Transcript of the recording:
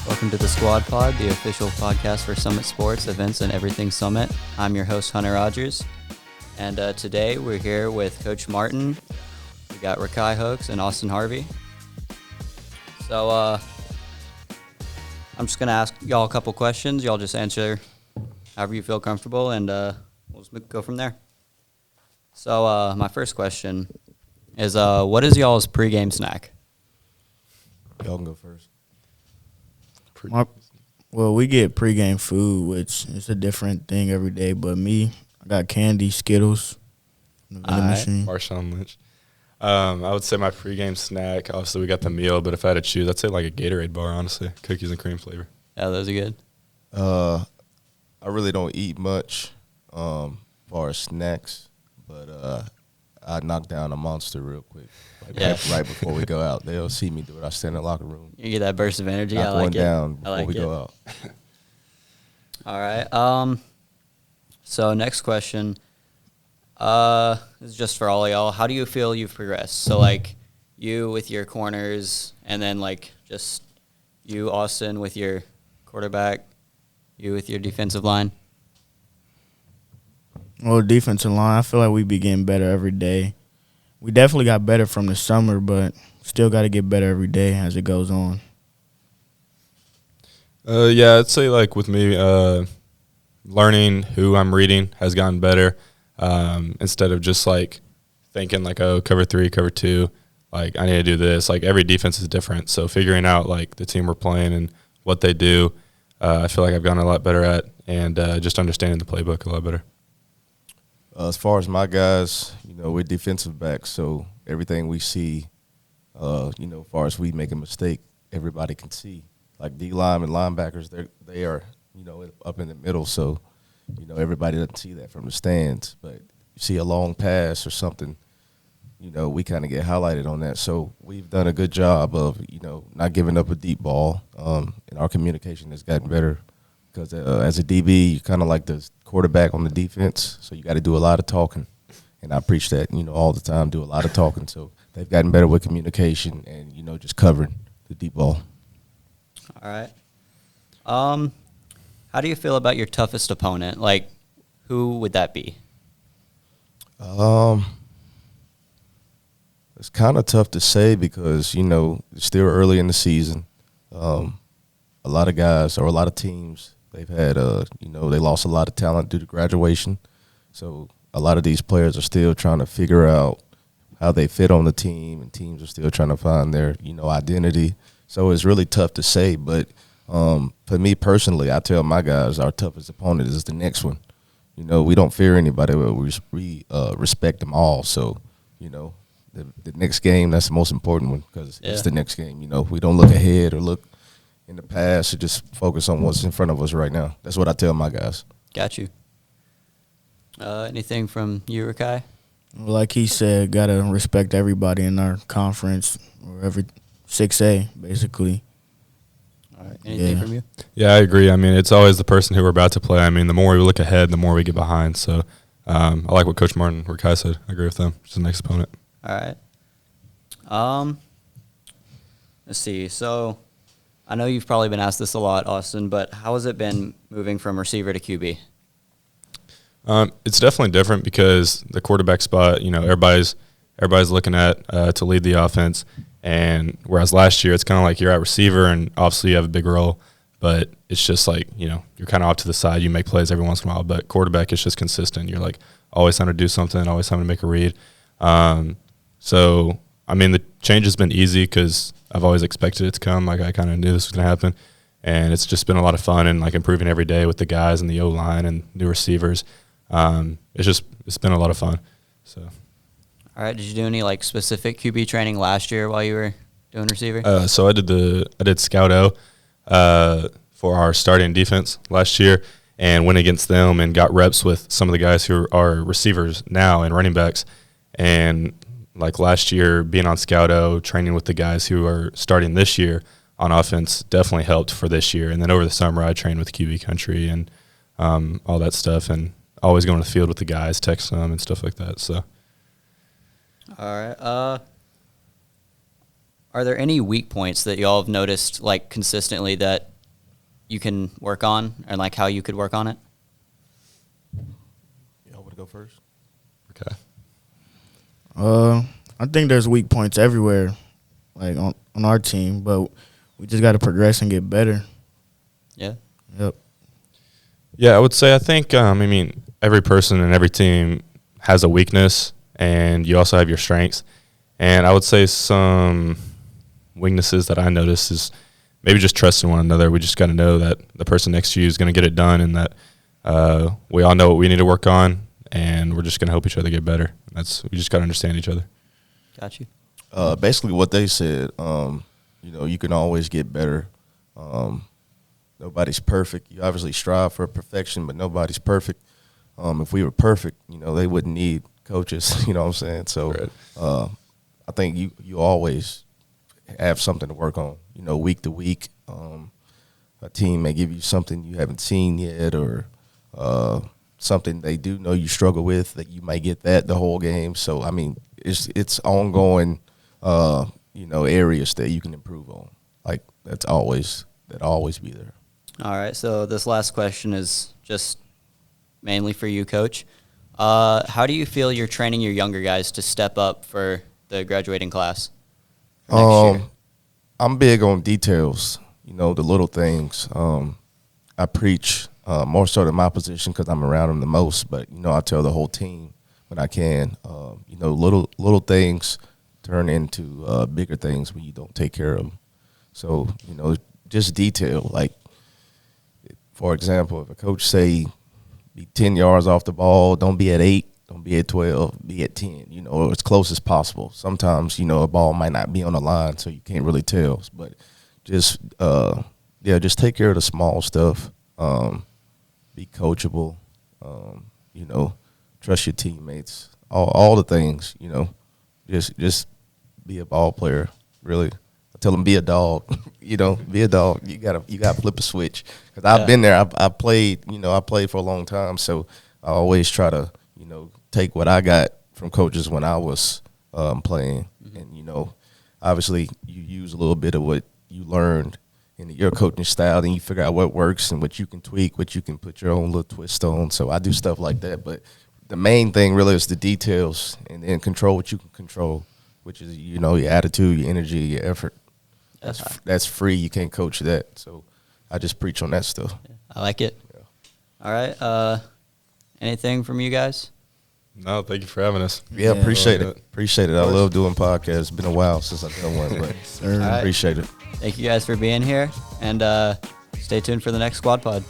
Welcome to the Squad Pod, the official podcast for Summit Sports, events, and everything Summit. I'm your host, Hunter Rogers, and today we're here with Coach Martin. We got Rakai Hooks and Austin Harvey. So I'm just going to ask y'all a couple questions. Y'all just answer however you feel comfortable, and we'll just go from there. So my first question is, what is y'all's pregame snack? Y'all can go first. Well, we get pregame food, which is a different thing every day. But me, I got candy, Skittles, in the vending machine. Marshawn Lynch. I would say my pregame snack, obviously we got the meal, but if I had to choose, I'd say like a Gatorade bar, honestly. Cookies and cream flavor. Yeah, those are good. I really don't eat much as far as snacks, but I knock down a Monster real quick. Right before we go out. They'll see me do it. I stand in the locker room. You get that burst of energy. Knock I like one it. down before we go out. All right. So next question. This is just for all of y'all. How do you feel you've progressed? So, like, you with your corners, and then, like, just you, Austin, with your quarterback, you with your defensive line. Well, defensive line, I feel like we be getting better every day. We definitely got better from the summer, but still got to get better every day as it goes on. Yeah, I'd say like with me, learning who I'm reading has gotten better. Instead of just like thinking like, oh, cover 3, cover 2, like I need to do this. Like every defense is different, so figuring out like the team we're playing and what they do, I feel like I've gotten a lot better at, and just understanding the playbook a lot better. As far as my guys, we're defensive backs, so everything we see, as far as we make a mistake, everybody can see. Like D-line and linebackers, they are, up in the middle, so, everybody doesn't see that from the stands. But you see a long pass or something, we kind of get highlighted on that. So we've done a good job of, not giving up a deep ball, and our communication has gotten better. Because as a DB, you're kind of like the quarterback on the defense, so you got to do a lot of talking. And I preach that, all the time, do a lot of talking. So they've gotten better with communication and, just covering the deep ball. All right. How do you feel about your toughest opponent? Like, who would that be? It's kind of tough to say because, it's still early in the season. A lot of guys or a lot of teams, they've had, they lost a lot of talent due to graduation. So a lot of these players are still trying to figure out how they fit on the team, and teams are still trying to find their, identity. So it's really tough to say. But for me personally, I tell my guys our toughest opponent is the next one. We don't fear anybody, but we respect them all. So, the next game, that's the most important one because it's the next game. We don't look ahead or look in the past, to just focus on what's in front of us right now. That's what I tell my guys. Got you. Anything from you, Rakai? Well, like he said, got to respect everybody in our conference or every 6A, basically. All right. Anything from you? Yeah, I agree. I mean, it's always the person who we're about to play. I mean, the more we look ahead, the more we get behind. So I like what Coach Martin or Kai said. I agree with them. It's the next opponent. All right. Let's see. So I know you've probably been asked this a lot, Austin, but how has it been moving from receiver to QB? It's definitely different because the quarterback spot, everybody's looking at to lead the offense. And whereas last year it's kind of like you're at receiver and obviously you have a big role, but it's just like, you're kind of off to the side. You make plays every once in a while, but quarterback is just consistent. You're like always having to do something, always having to make a read. So, I mean, the change has been easy because I've always expected it to come. Like, I kind of knew this was going to happen. And it's just been a lot of fun and, like, improving every day with the guys and the O-line and new receivers. It's been a lot of fun. So, all right. Did you do any, like, specific QB training last year while you were doing receiver? So I did Scout O for our starting defense last year and went against them and got reps with some of the guys who are receivers now and running backs. And like last year, being on Scout-O, training with the guys who are starting this year on offense definitely helped for this year. And then over the summer, I trained with QB Country and all that stuff, and always going to the field with the guys, text them and stuff like that. So, all right. Are there any weak points that y'all have noticed like consistently that you can work on, and like how you could work on it? Y'all want to go first? Okay. I think there's weak points everywhere, like on our team, but we just got to progress and get better. Yeah. Yep. Yeah, I would say I think every person and every team has a weakness, and you also have your strengths. And I would say some weaknesses that I notice is maybe just trusting one another. We just got to know that the person next to you is going to get it done, and that we all know what we need to work on, and we're just going to help each other get better. We just got to understand each other. Got you. Basically what they said, you can always get better. Nobody's perfect. You obviously strive for perfection, but nobody's perfect. If we were perfect, they wouldn't need coaches, you know what I'm saying? So Right. I think you always have something to work on, week to week. A team may give you something you haven't seen yet, or something they do know you struggle with that you might get that the whole game. So, I mean, it's ongoing, areas that you can improve on. Like that'll always be there. All right. So this last question is just mainly for you, Coach. How do you feel you're training your younger guys to step up for the graduating class for next year? I'm big on details, the little things. I preach more so to my position because I'm around them the most, but, I tell the whole team when I can, little things turn into bigger things when you don't take care of them. So, just detail. Like, for example, if a coach say be 10 yards off the ball, don't be at 8, don't be at 12, be at 10, as close as possible. Sometimes, a ball might not be on the line, so you can't really tell. But just take care of the small stuff. Be coachable, trust your teammates, all the things, just be a ball player, really. I tell them be a dog, be a dog. You gotta flip a switch. Because I've been there. I played for a long time, so I always try to, take what I got from coaches when I was playing. Mm-hmm. And, obviously you use a little bit of what you learned in your coaching style, then you figure out what works and what you can tweak, what you can put your own little twist on. So I do stuff like that. But the main thing really is the details, and then control what you can control, which is, your attitude, your energy, your effort. That's free. You can't coach that. So I just preach on that stuff. I like it. Yeah. All right. Anything from you guys? No, thank you for having us. Yeah, appreciate it. Appreciate it. I love doing podcasts. It's been a while since I've done one, but All right. appreciate it. Thank you guys for being here, and stay tuned for the next Squad Pod.